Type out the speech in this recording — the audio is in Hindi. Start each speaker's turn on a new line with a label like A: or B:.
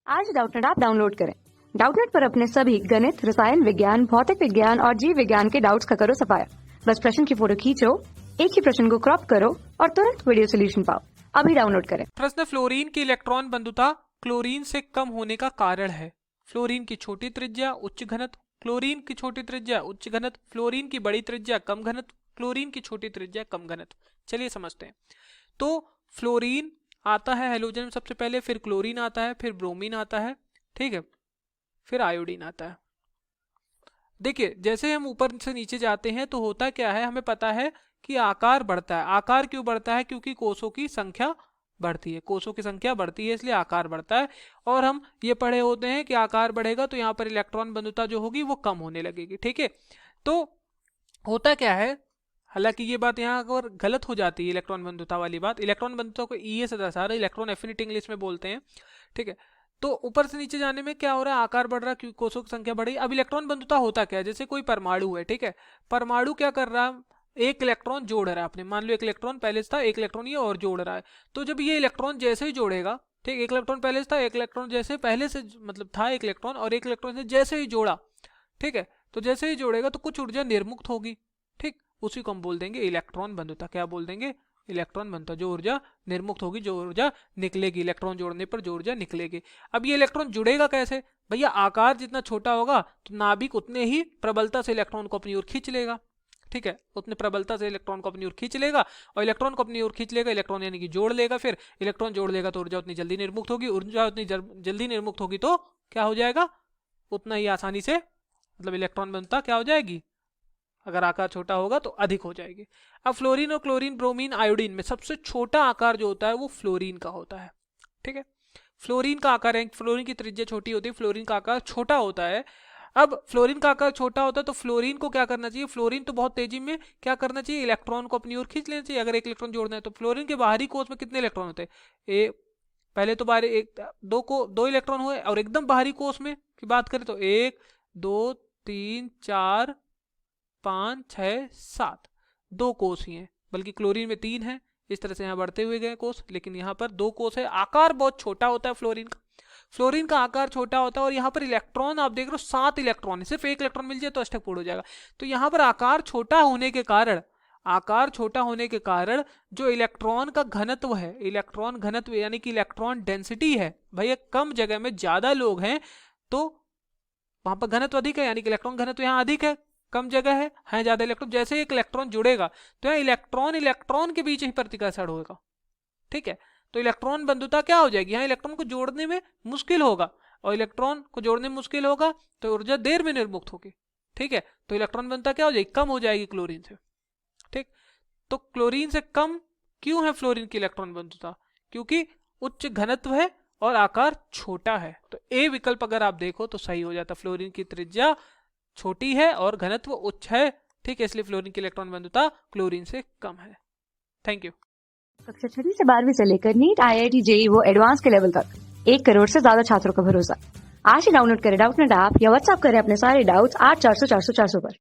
A: आज डाउटनेट ऐप डाउनलोड करें। डाउटनेट पर अपने सभी गणित, रसायन विज्ञान, भौतिक विज्ञान और जीव विज्ञान के डाउट्स का करो सफाया। बस प्रश्न की फोटो खींचो, एक ही प्रश्न को क्रॉप करो और तुरंत वीडियो सोल्यूशन पाओ। अभी डाउनलोड करें।
B: प्रश्न फ्लोरीन की इलेक्ट्रॉन बंधुता क्लोरीन से कम होने का कारण है। फ्लोरीन की छोटी त्रिज्या उच्च घनत्व, क्लोरीन की छोटी त्रिज्या उच्च घनत्व, फ्लोरीन की बड़ी त्रिज्या कम घनत्व, क्लोरीन की छोटी त्रिज्या कम घनत्व। चलिए समझते हैं। तो फ्लोरीन आता है हेलोजन में सबसे पहले, फिर क्लोरीन आता है, फिर ब्रोमीन आता है, ठीक है, फिर आयोडीन आता है। देखिए जैसे हम ऊपर से नीचे जाते हैं तो होता क्या है, हमें पता है कि आकार बढ़ता है। आकार क्यों बढ़ता है? क्योंकि कोषों की संख्या बढ़ती है, कोषों की संख्या बढ़ती है, इसलिए आकार बढ़ता है। और हम ये पढ़े होते हैं कि आकार बढ़ेगा तो यहाँ पर इलेक्ट्रॉन बंधुता जो होगी वो कम होने लगेगी, ठीक है। तो होता क्या है, हालांकि ये बात यहाँ अगर गलत हो जाती है, इलेक्ट्रॉन बंधुता वाली बात, इलेक्ट्रॉन बंधुता को ई से दर्शा रहा है, इलेक्ट्रॉन एफिनिटी इंग्लिश में बोलते हैं, ठीक है। तो ऊपर से नीचे जाने में क्या हो रहा है, आकार बढ़ रहा है क्योंकि कोषों की संख्या बढ़ी। अब इलेक्ट्रॉन बंधुता होता क्या है, जैसे कोई परमाणु है, ठीक है, परमाणु क्या कर रहा है, एक इलेक्ट्रॉन जोड़ रहा है अपने, मान लो एक इलेक्ट्रॉन पहले से था, एक इलेक्ट्रॉन ये और जोड़ रहा है। तो जब ये इलेक्ट्रॉन जैसे ही जोड़ेगा, ठीक, एक इलेक्ट्रॉन पहले से था, एक इलेक्ट्रॉन जैसे पहले से मतलब था एक इलेक्ट्रॉन, और एक इलेक्ट्रॉन से जैसे ही जोड़ा, ठीक है, तो जैसे ही जोड़ेगा तो कुछ ऊर्जा निर्मुक्त होगी, ठीक, उसी को हम बोल देंगे इलेक्ट्रॉन बंधुता। क्या बोल देंगे? इलेक्ट्रॉन बंधुता। जो ऊर्जा निर्मुक्त होगी, जो ऊर्जा निकलेगी, इलेक्ट्रॉन जोड़ने पर जो ऊर्जा निकलेगी। अब ये इलेक्ट्रॉन जुड़ेगा कैसे भैया? आकार जितना छोटा होगा तो नाभिक उतने ही प्रबलता से इलेक्ट्रॉन को अपनी ओर खींच लेगा, ठीक है, उतने प्रबलता से इलेक्ट्रॉन को अपनी ओर खींच लेगा, और इलेक्ट्रॉन को अपनी ओर खींच लेगा, इलेक्ट्रॉन यानी कि जोड़ लेगा, फिर इलेक्ट्रॉन जोड़ लेगा तो ऊर्जा उतनी जल्दी निर्मुक्त होगी, ऊर्जा उतनी जल्दी निर्मुक्त होगी तो क्या हो जाएगा, उतना ही आसानी से मतलब इलेक्ट्रॉन बंधुता क्या हो जाएगी, अगर आकार छोटा होगा तो अधिक हो जाएगी। अब फ्लोरीन और क्लोरीन, ब्रोमीन, आयोडीन में सबसे छोटा आकार जो होता है वो फ्लोरीन का होता है, ठीक है। फ्लोरीन का आकार है, फ्लोरीन की त्रिज्या छोटी होती है, फ्लोरीन का आकार छोटा होता है। अब फ्लोरीन का आकार छोटा होता है तो फ्लोरीन को क्या करना चाहिए, फ्लोरीन तो बहुत तेजी में क्या करना चाहिए, इलेक्ट्रॉन को अपनी ओर खींच लेना चाहिए। अगर एक इलेक्ट्रॉन जोड़ना है तो फ्लोरीन के बाहरी कोष में कितने इलेक्ट्रॉन होते हैं? पहले तो बाहरी दो इलेक्ट्रॉन हुए, और एकदम बाहरी कोष में की बात करें तो 1 2 3 4 5 6 7, दो कोष ही हैं, बल्कि क्लोरीन में 3 है। इस तरह से यहाँ बढ़ते हुए गए कोष, लेकिन यहाँ पर 2 कोष है। आकार बहुत छोटा होता है फ्लोरीन का, फ्लोरीन का आकार छोटा होता है। और यहाँ पर इलेक्ट्रॉन आप देख रहे हो 7 इलेक्ट्रॉन है, सिर्फ एक इलेक्ट्रॉन मिल जाए तो अष्टक पूर्ण हो जाएगा। तो यहाँ पर आकार छोटा होने के कारण, आकार छोटा होने के कारण जो इलेक्ट्रॉन का घनत्व है, इलेक्ट्रॉन घनत्व यानी कि इलेक्ट्रॉन डेंसिटी है भैया, कम जगह में ज्यादा लोग हैं तो वहां पर घनत्व अधिक है, यानी कि इलेक्ट्रॉन घनत्व यहाँ अधिक है, कम जगह है ज्यादा इलेक्ट्रॉन। जैसे एक इलेक्ट्रॉन जुड़ेगा तो यहाँ इलेक्ट्रॉन इलेक्ट्रॉन के बीच ही प्रतिकर्षण होगा, ठीक है। तो इलेक्ट्रॉन बंधुता क्या हो जाएगी, यहाँ इलेक्ट्रॉन को जोड़ने में मुश्किल होगा, और इलेक्ट्रॉन को जोड़ने में मुश्किल होगा तो ऊर्जा देर में निर्मुक्त होगी, ठीक है। तो इलेक्ट्रॉन बंधुता क्या हो जाएगी, कम हो जाएगी क्लोरीन से, ठीक। तो क्लोरीन से कम क्यों है फ्लोरीन की इलेक्ट्रॉन बंधुता? क्योंकि उच्च घनत्व है और आकार छोटा है। तो ए विकल्प अगर आप देखो तो सही हो जाता। फ्लोरीन की त्रिज्या छोटी है और घनत्व उच्च है, ठीक है, इसलिए फ्लोरीन की इलेक्ट्रॉन बंधुता क्लोरीन से कम है। Thank you.
A: कक्षा 6 से 12वीं से लेकर नीट, IIT, JEE वो एडवांस के लेवल तक 1 करोड़ से ज्यादा छात्रों का भरोसा। आज ही डाउनलोड करें डाउटनेट ऐप या व्हाट्सएप करें अपने सारे डाउट्स 8400 400 400 पर।